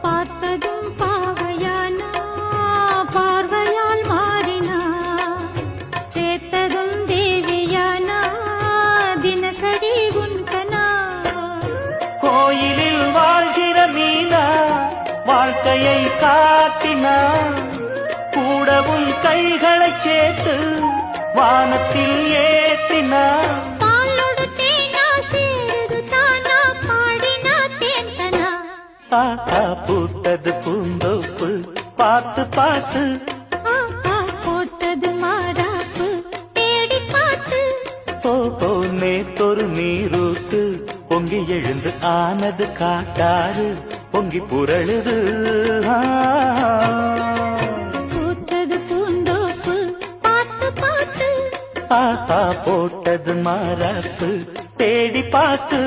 பார்த்ததும் பாவையானா பார்வையால் மாறினா சேர்த்ததும் தேவியானா தினசரி உன்கனா கோயிலில் வாழ்கிற மீனா வாழ்க்கையை காட்டினா கூடவும் கைகளை சேர்த்து வானத்தில் ஏற்றினா பூத்தது பூந்தோப்பு பார்த்து பார்த்து போட்டது மாறாப்பு தேடி பார்த்து ஓ நேத்தொரு நீரூத்து பொங்கி எழுந்து ஆனது காட்டாறு பொங்கி புரழுது பூத்தது பூந்தோப்பு பார்த்து பார்த்து போட்டது மாறாப்பு தேடி பார்த்து